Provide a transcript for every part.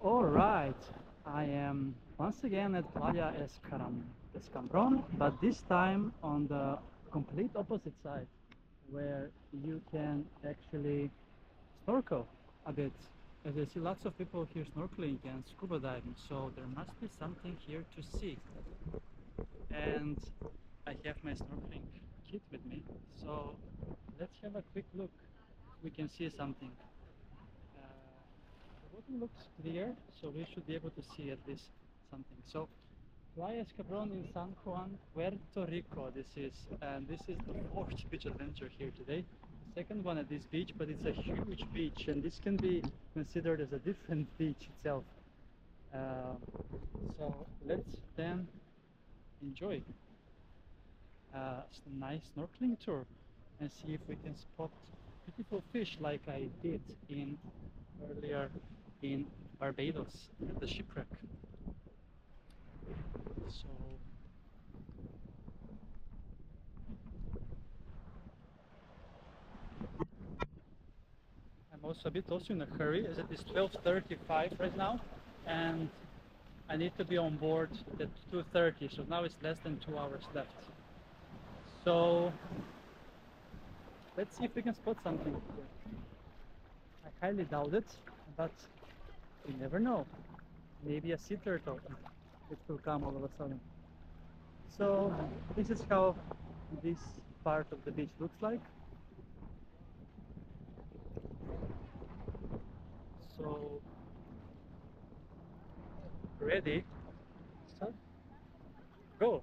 Alright, I am once again at Playa Escambrón, but this time on the complete opposite side, where you can actually snorkel a bit. As I see lots of people here snorkeling and scuba diving, so there must be something here to see. And I have my snorkeling kit with me, so let's have a quick look. We can see something. The water looks clear, so we should be able to see at least something. So, Playa Escabron in San Juan, Puerto Rico. This is, and this is the fourth beach adventure here today. Second one at this beach, but it's a huge beach, and this can be considered as a different beach itself. Uh, so let's then enjoy a nice snorkeling tour and see if we can spot beautiful fish like I did in earlier in Barbados at the shipwreck. So I'm also a bit in a hurry as it is 12:35 right now, and I need to be on board at 2:30. So now it's less than 2 hours left. So let's see if we can spot something here. I highly doubt it, but you never know. Maybe a sea turtle it will come all of a sudden. So this is how this part of the beach looks like. So ready, set, go.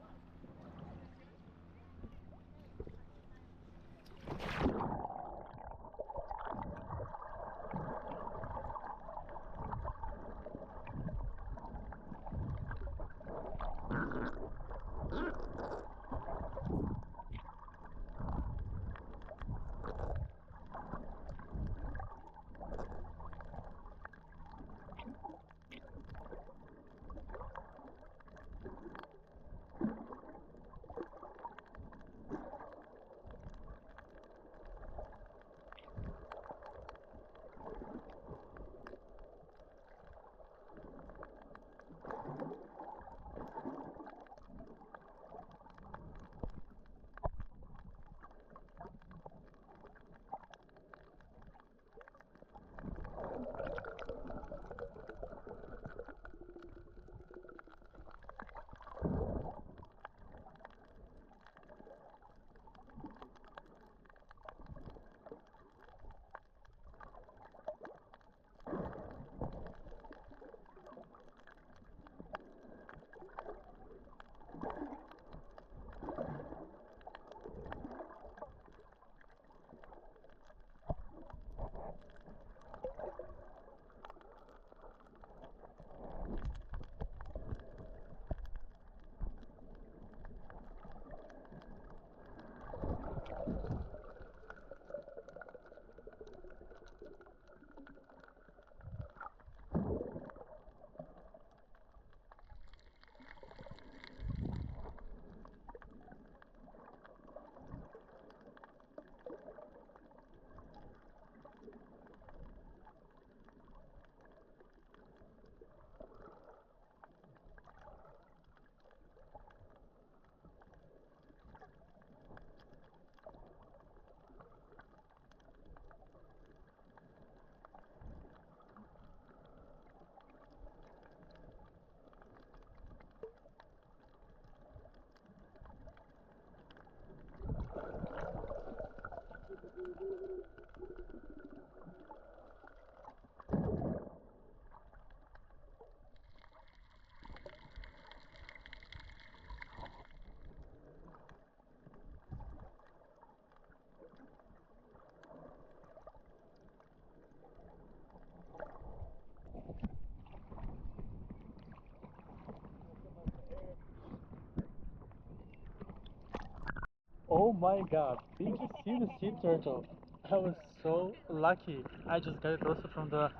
Oh my god, did you see the sea turtle? I was so lucky. I just got it also from the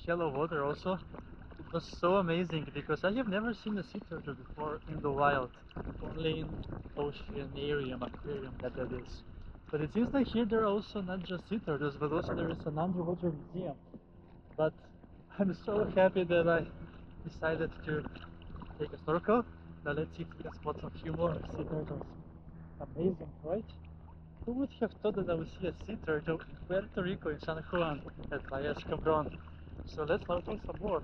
shallow water also. It was so amazing because I have never seen a sea turtle before in the wild, only in oceanarium, aquarium that is. But it seems like here there are also not just sea turtles, but also there is an underwater museum. But I'm so happy that I decided to take a snorkel. Now let's see if we can spot a few more sea turtles. Amazing, right? Who would have thought that I would see a sea turtle in Puerto Rico in San Juan at my Escambrón? So let's snorkel some more.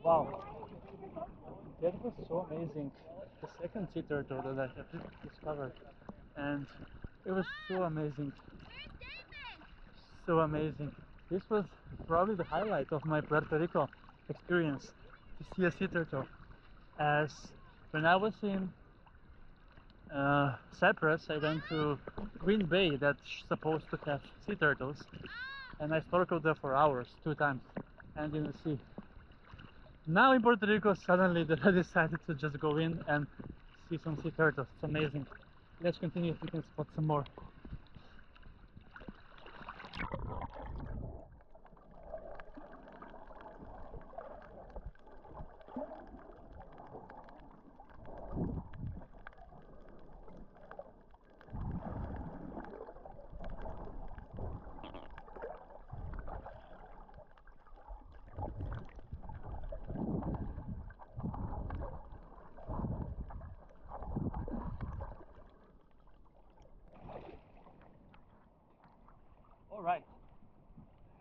Wow, that was so amazing. The second sea turtle that I have just discovered, and it was so amazing, so amazing. This was probably the highlight of my Puerto Rico experience, to see a sea turtle. As when I was in Cyprus, I went to Green Bay that's supposed to have sea turtles, and I snorkeled there for hours, 2 times, and didn't see. Now in Puerto Rico, suddenly I decided to just go in and see some sea turtles. It's amazing. Let's continue if we can spot some more. All right.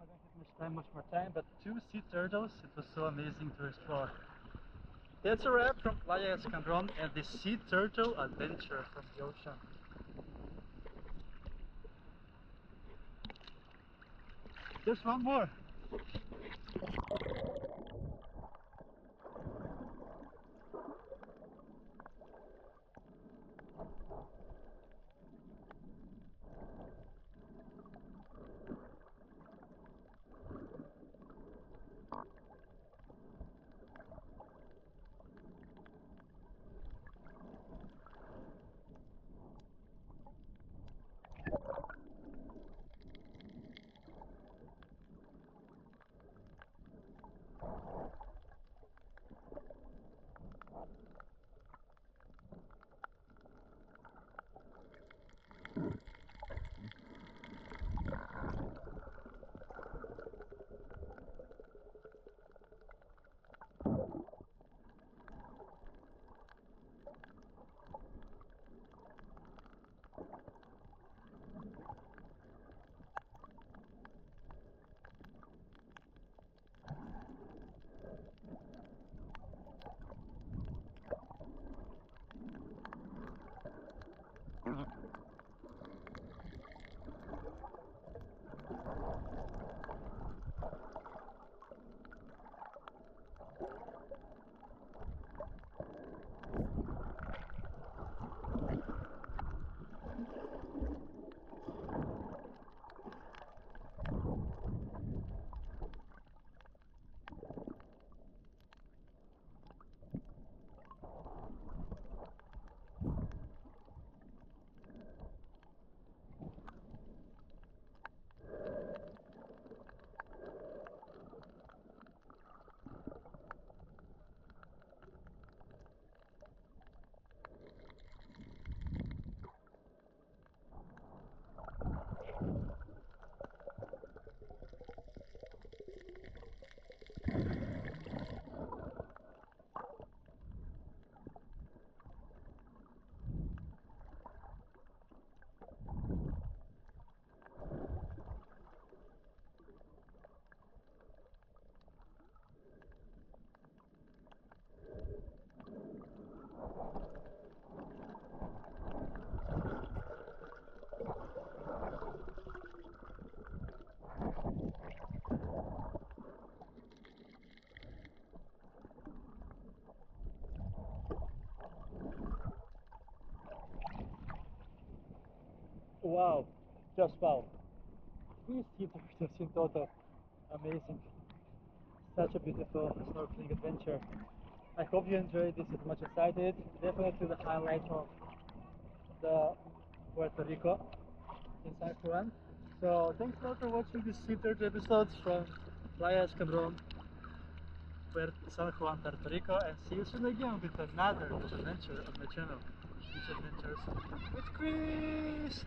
I don't have much more time, but 2 sea turtles. It was so amazing to explore. That's a wrap from Playa Escambrón and the sea turtle adventure from the ocean. Just one more. Wow, just wow. 3 sea turtles in total. Amazing. Such a beautiful snorkeling adventure. I hope you enjoyed this as much as I did. Definitely the highlight of the Puerto Rico in San Juan. So thanks a lot for watching this sea turtle episodes from Playa Escambrón, San Juan, Puerto Rico, and see you soon again with another beach adventure on my channel. Beach Adventures with Chris!